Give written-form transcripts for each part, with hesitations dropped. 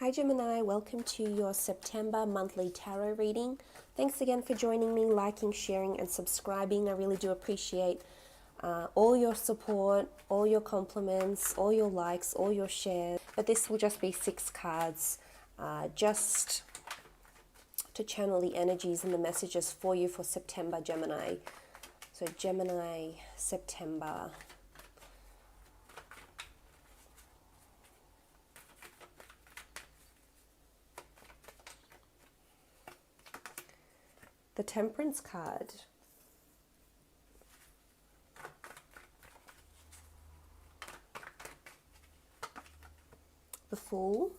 Hi Gemini, welcome to your September monthly tarot reading. Thanks again for joining me, liking, sharing and subscribing. I really do appreciate all your support, all your compliments, all your likes, all your shares. But this will just be 6 cards just to channel the energies and the messages for you for September, Gemini. So Gemini, September. The Temperance card. The Fool.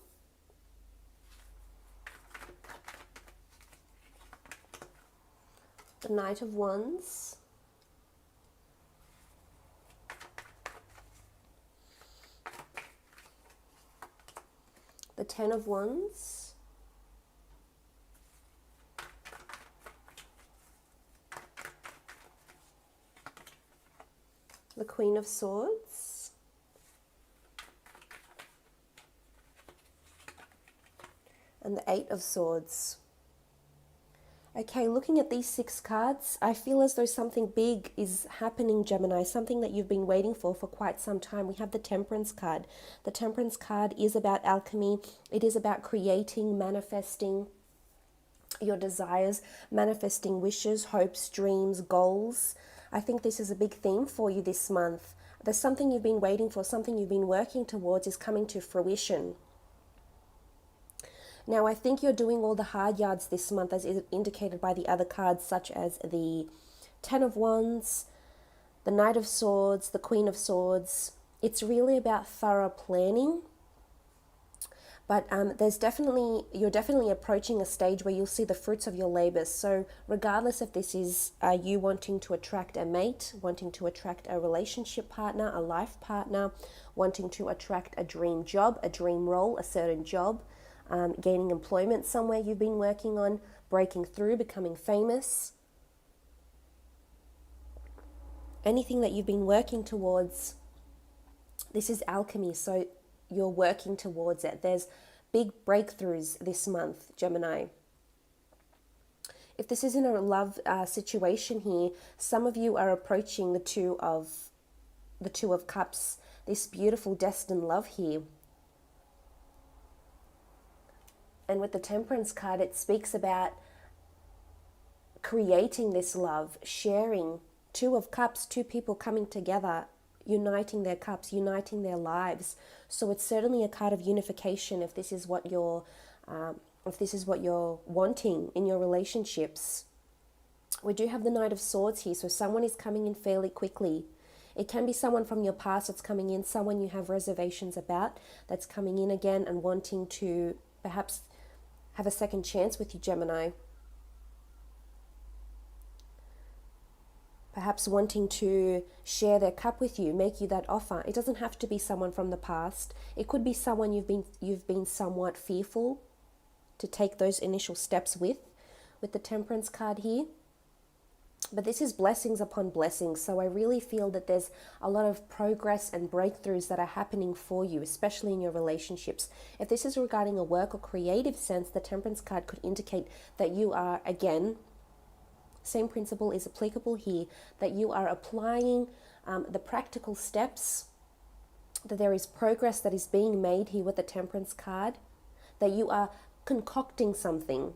The Knight of Wands. The Ten of Wands. The Queen of Swords, and the Eight of Swords. Okay, looking at these 6 cards, I feel as though something big is happening, Gemini, something that you've been waiting for quite some time. We have the Temperance card. The Temperance card is about alchemy. It is about creating, manifesting your desires, manifesting wishes, hopes, dreams, goals. I think this is a big theme for you this month. There's something you've been waiting for, something you've been working towards is coming to fruition. Now, I think you're doing all the hard yards this month, as is indicated by the other cards, such as the Ten of Wands, the Knight of Swords, the Queen of Swords. It's really about thorough planning. But you're definitely approaching a stage where you'll see the fruits of your labors. So regardless if this is you wanting to attract a mate, wanting to attract a relationship partner, a life partner, wanting to attract a dream job, a dream role, a certain job, gaining employment somewhere you've been working on, breaking through, becoming famous. Anything that you've been working towards, this is alchemy. So you're working towards it. There's big breakthroughs this month, Gemini. If this is in a love situation here, some of you are approaching the Two of Cups, this beautiful destined love here. And with the Temperance card, it speaks about creating this love, sharing. Two of Cups, 2 people coming together, uniting their cups, uniting their lives. So it's certainly a card of unification if this is what you're wanting in your relationships. We do have the Knight of Swords here, so someone is coming in fairly quickly. It can be someone from your past that's coming in, someone you have reservations about that's coming in again and wanting to perhaps have a second chance with you, Gemini. Perhaps wanting to share their cup with you, make you that offer. It doesn't have to be someone from the past. It could be someone you've been somewhat fearful to take those initial steps with the Temperance card here. But this is blessings upon blessings. So I really feel that there's a lot of progress and breakthroughs that are happening for you, especially in your relationships. If this is regarding a work or creative sense, the Temperance card could indicate that you are, again, same principle is applicable here, that you are applying the practical steps, that there is progress that is being made here with the Temperance card, that you are concocting something.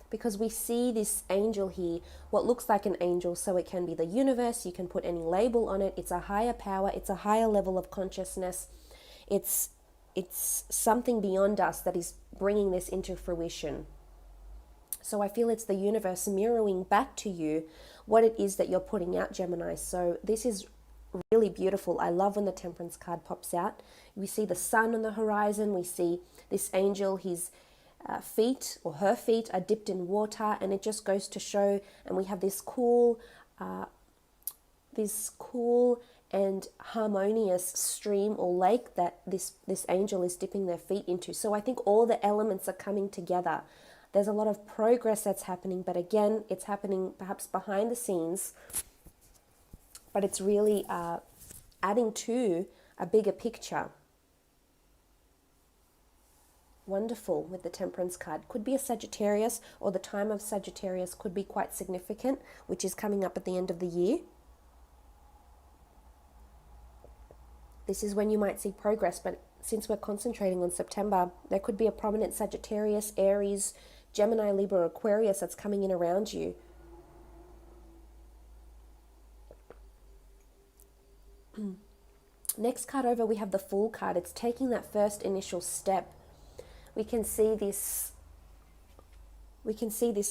Because we see this angel here, what looks like an angel, so it can be the universe, you can put any label on it, it's a higher power, it's a higher level of consciousness, it's something beyond us that is bringing this into fruition. So I feel it's the universe mirroring back to you what it is that you're putting out, Gemini. So this is really beautiful. I love when the Temperance card pops out. We see the sun on the horizon. We see this angel, his feet or her feet are dipped in water, and it just goes to show, and we have this cool and harmonious stream or lake that this angel is dipping their feet into. So I think all the elements are coming together. There's a lot of progress that's happening, but again, it's happening perhaps behind the scenes, but it's really adding to a bigger picture. Wonderful with the Temperance card. Could be a Sagittarius, or the time of Sagittarius could be quite significant, which is coming up at the end of the year. This is when you might see progress, but since we're concentrating on September, there could be a prominent Sagittarius, Aries, Gemini, Libra, Aquarius that's coming in around you. Next card over, we have the Fool card. It's taking that first initial step. We can see this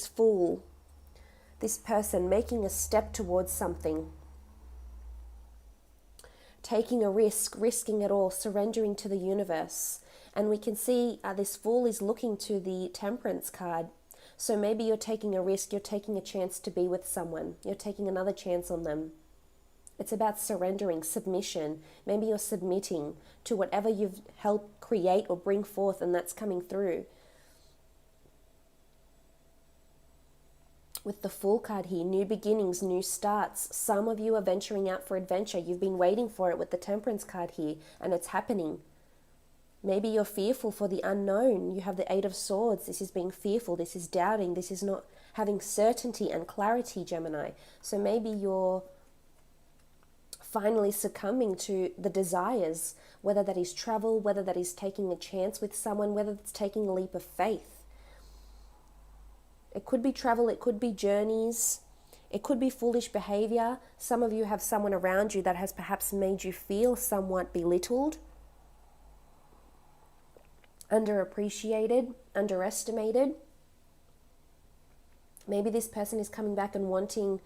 fool, this person making a step towards something, taking a risk, risking it all, surrendering to the universe. And we can see this fool is looking to the Temperance card. So maybe you're taking a risk, you're taking a chance to be with someone, you're taking another chance on them. It's about surrendering, submission. Maybe you're submitting to whatever you've helped create or bring forth, and that's coming through. With the Fool card here, new beginnings, new starts. Some of you are venturing out for adventure. You've been waiting for it with the Temperance card here, and it's happening. Maybe you're fearful for the unknown. You have the Eight of Swords. This is being fearful. This is doubting. This is not having certainty and clarity, Gemini. So maybe you're finally succumbing to the desires, whether that is travel, whether that is taking a chance with someone, whether it's taking a leap of faith. It could be travel, it could be journeys, it could be foolish behavior. Some of you have someone around you that has perhaps made you feel somewhat belittled, underappreciated, underestimated. Maybe this person is coming back and wanting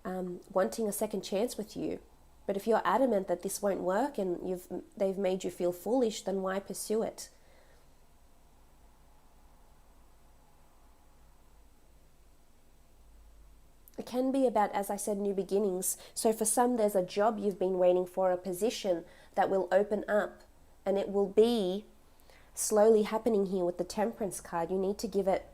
a second chance with you. But if you're adamant that this won't work and they've made you feel foolish, then why pursue it? It can be about, as I said, new beginnings. So for some, there's a job you've been waiting for, a position that will open up, and it will be slowly happening here with the Temperance card. You need to give it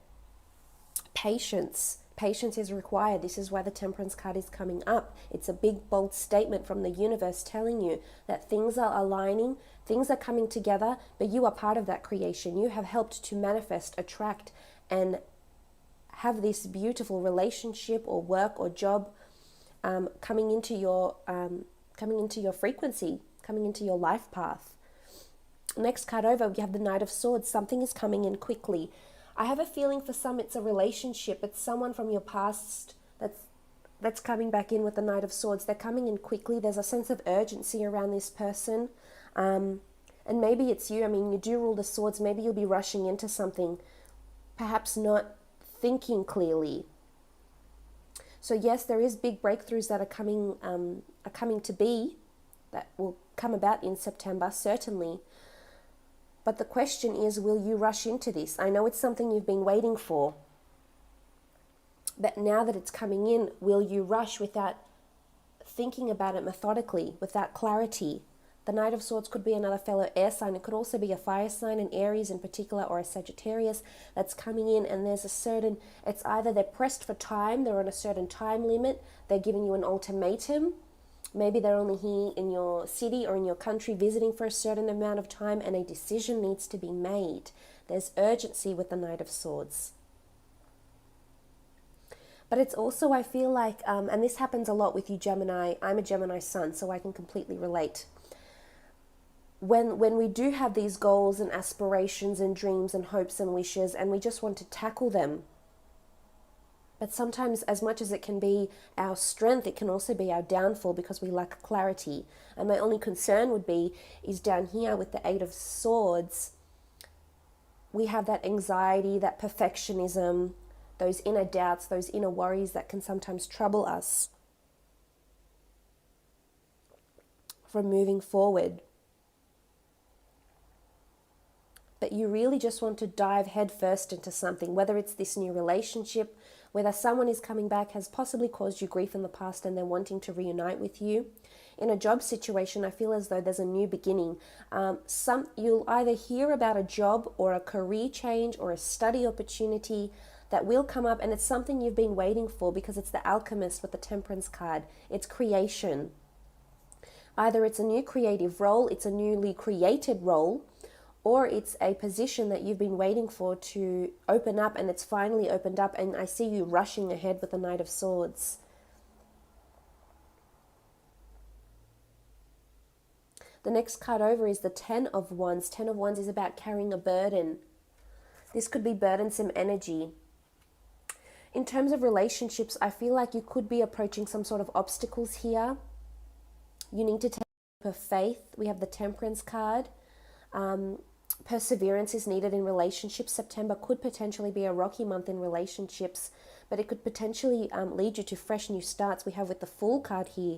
patience. Patience is required. This is why the Temperance card is coming up. It's a big, bold statement from the universe telling you that things are aligning, things are coming together, but you are part of that creation. You have helped to manifest, attract, and have this beautiful relationship or work or job coming into your frequency, coming into your life path. Next card over, we have the Knight of Swords. Something is coming in quickly. I have a feeling for some it's a relationship. It's someone from your past that's coming back in with the Knight of Swords. They're coming in quickly. There's a sense of urgency around this person. And maybe it's you. I mean, you do rule the swords. Maybe you'll be rushing into something, perhaps not thinking clearly. So yes, there is big breakthroughs that are coming to be, that will come about in September, certainly. But the question is, will you rush into this? I know it's something you've been waiting for, but now that it's coming in, will you rush without thinking about it methodically, without clarity? The Knight of Swords could be another fellow air sign. It could also be a fire sign, an Aries in particular, or a Sagittarius that's coming in, and there's a certain, it's either they're pressed for time, they're on a certain time limit, they're giving you an ultimatum. Maybe they're only here in your city or in your country visiting for a certain amount of time, and a decision needs to be made. There's urgency with the Knight of Swords. But it's also, I feel like, and this happens a lot with you, Gemini. I'm a Gemini sun, so I can completely relate. When we do have these goals and aspirations and dreams and hopes and wishes, and we just want to tackle them, but sometimes, as much as it can be our strength, it can also be our downfall because we lack clarity. And my only concern would be, is down here with the Eight of Swords, we have that anxiety, that perfectionism, those inner doubts, those inner worries that can sometimes trouble us from moving forward. But you really just want to dive headfirst into something, whether it's this new relationship, whether someone is coming back, has possibly caused you grief in the past and they're wanting to reunite with you. In a job situation, I feel as though there's a new beginning. You'll either hear about a job or a career change or a study opportunity that will come up, and it's something you've been waiting for because it's the Alchemist with the Temperance card. It's creation. Either it's a new creative role, it's a newly created role, or it's a position that you've been waiting for to open up, and it's finally opened up, and I see you rushing ahead with the Knight of Swords. The next card over is the Ten of Wands. Ten of Wands is about carrying a burden. This could be burdensome energy. In terms of relationships, I feel like you could be approaching some sort of obstacles here. You need to take a leap of faith. We have the Temperance card. Perseverance is needed in relationships. September could potentially be a rocky month in relationships, but it could potentially lead you to fresh new starts. We have with the Fool card here,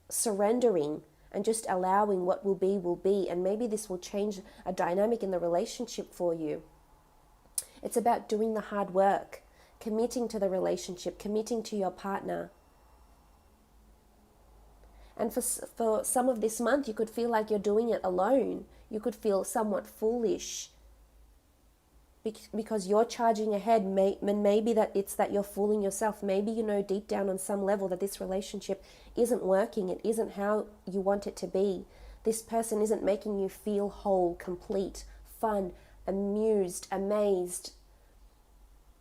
surrendering and just allowing what will be, and maybe this will change a dynamic in the relationship for you. It's about doing the hard work, committing to the relationship, committing to your partner. And for some of this month, you could feel like you're doing it alone. You could feel somewhat foolish because you're charging ahead. Maybe that you're fooling yourself. Maybe you know deep down on some level that this relationship isn't working. It isn't how you want it to be. This person isn't making you feel whole, complete, fun, amused, amazed,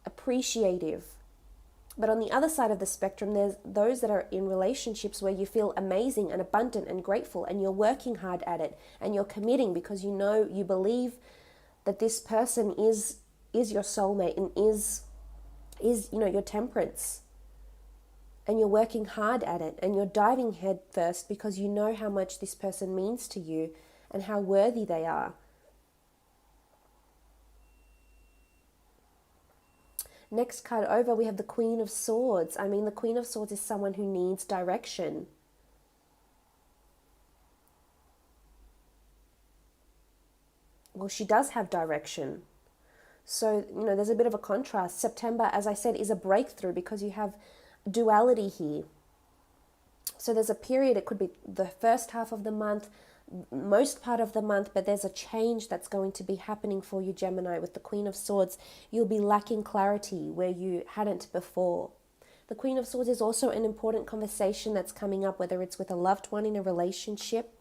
appreciative. But on the other side of the spectrum, there's those that are in relationships where you feel amazing and abundant and grateful, and you're working hard at it, and you're committing because you know, you believe that this person is your soulmate and is your Temperance. And you're working hard at it, and you're diving head first because you know how much this person means to you and how worthy they are. Next card over, we have the Queen of Swords. I mean, the Queen of Swords is someone who needs direction. Well, she does have direction. So, there's a bit of a contrast. September, as I said, is a breakthrough because you have duality here. So there's a period, it could be the first half of the month, most part of the month, but there's a change that's going to be happening for you, Gemini. With the Queen of Swords, you'll be lacking clarity where you hadn't before. The Queen of Swords is also an important conversation that's coming up, whether it's with a loved one in a relationship.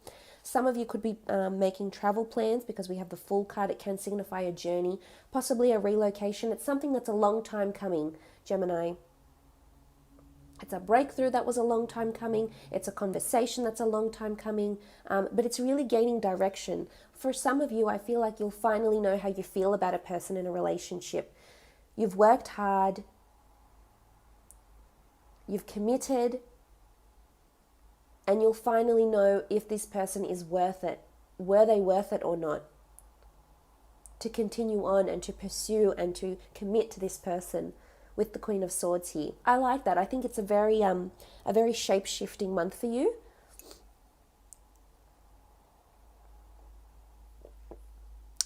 Some of you could be making travel plans because we have the Fool card. It can signify a journey, possibly a relocation. It's something that's a long time coming, Gemini. It's a breakthrough that was a long time coming. It's a conversation that's a long time coming, but it's really gaining direction. For some of you, I feel like you'll finally know how you feel about a person in a relationship. You've worked hard. You've committed. And you'll finally know if this person is worth it. Were they worth it or not? To continue on and to pursue and to commit to this person. With the Queen of Swords here. I like that. I think it's a very shape-shifting month for you.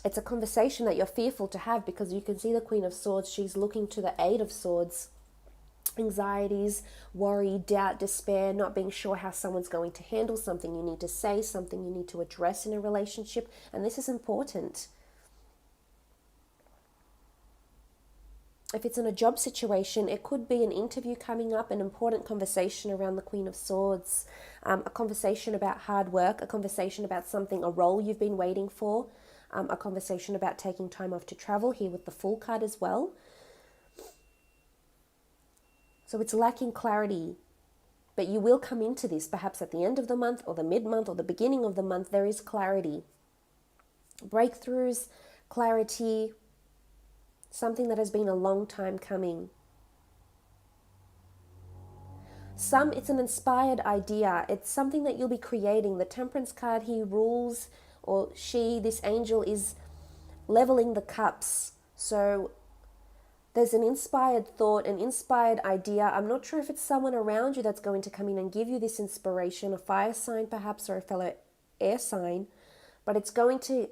It's a conversation that you're fearful to have because you can see the Queen of Swords. She's looking to the Eight of Swords. Anxieties, worry, doubt, despair, not being sure how someone's going to handle something you need to say, something you need to address in a relationship, and this is important. If it's in a job situation, it could be an interview coming up, an important conversation around the Queen of Swords, a conversation about hard work, a conversation about something, a role you've been waiting for, a conversation about taking time off to travel, here with the Fool card as well. So it's lacking clarity, but you will come into this perhaps at the end of the month or the mid-month or the beginning of the month. There is clarity. Breakthroughs, clarity, something that has been a long time coming. It's an inspired idea. It's something that you'll be creating. The Temperance card, he rules, or she, this angel, is leveling the cups. So there's an inspired thought, an inspired idea. I'm not sure if it's someone around you that's going to come in and give you this inspiration, a fire sign perhaps, or a fellow air sign, but it's going to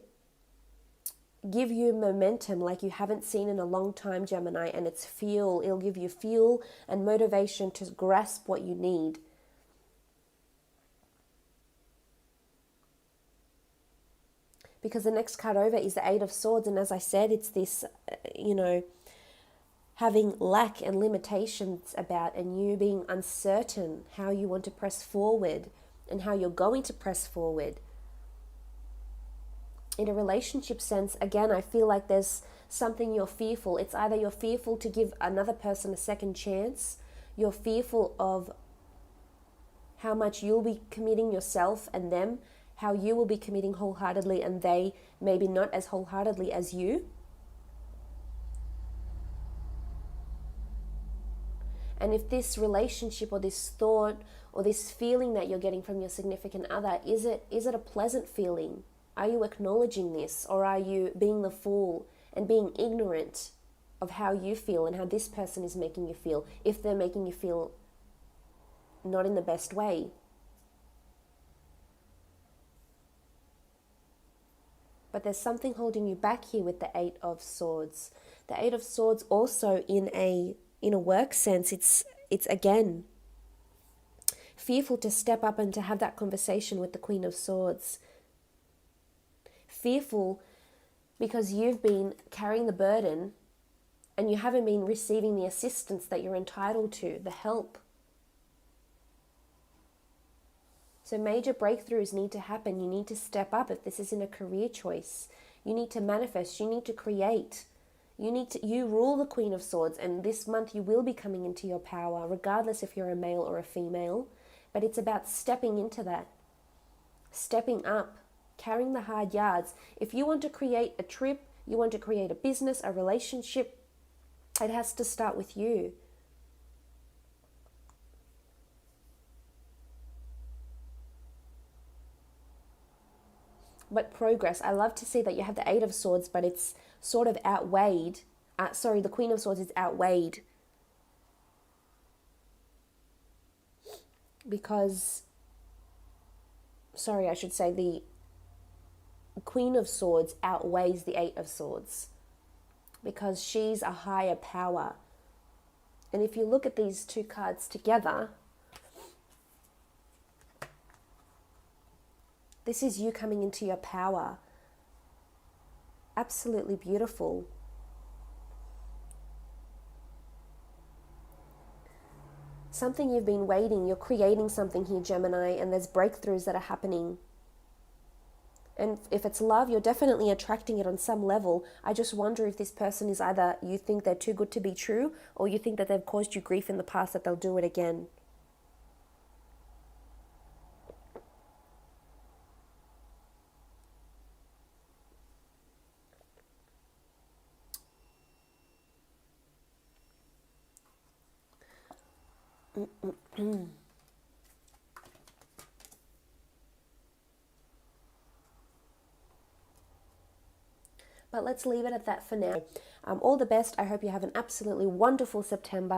give you momentum like you haven't seen in a long time, Gemini, and it's fuel. It'll give you fuel and motivation to grasp what you need. Because the next card over is the Eight of Swords, and as I said, it's this, having lack and limitations about, and you being uncertain how you want to press forward and how you're going to press forward. in a relationship sense, again, I feel like there's something you're fearful. It's either you're fearful to give another person a second chance, you're fearful of how much you'll be committing yourself and them, how you will be committing wholeheartedly and they maybe not as wholeheartedly as you. And if this relationship or this thought or this feeling that you're getting from your significant other, is it a pleasant feeling? Are you acknowledging this, or are you being the fool and being ignorant of how you feel and how this person is making you feel, if they're making you feel not in the best way? But there's something holding you back here with the Eight of Swords. The Eight of Swords also in a work sense, it's again fearful to step up and to have that conversation with the Queen of Swords. Fearful because you've been carrying the burden and you haven't been receiving the assistance that you're entitled to, the help. So major breakthroughs need to happen. You need to step up if this isn't a career choice. You need to manifest. You need to create. You rule the Queen of Swords, and this month you will be coming into your power, regardless if you're a male or a female. But it's about stepping into that, stepping up, carrying the hard yards. If you want to create a trip, you want to create a business, a relationship, it has to start with you. But progress, I love to see that you have the Eight of Swords, but it's sort of outweighed. The Queen of Swords is outweighed. Because, the Queen of Swords outweighs the Eight of Swords. Because she's a higher power. And if you look at these two cards together, this is you coming into your power. Absolutely beautiful. Something you've been waiting, you're creating something here, Gemini, and there's breakthroughs that are happening. And if it's love, you're definitely attracting it on some level. I just wonder if this person is either you think they're too good to be true, or you think that they've caused you grief in the past, that they'll do it again. But let's leave it at that for now. All the best. I hope you have an absolutely wonderful September.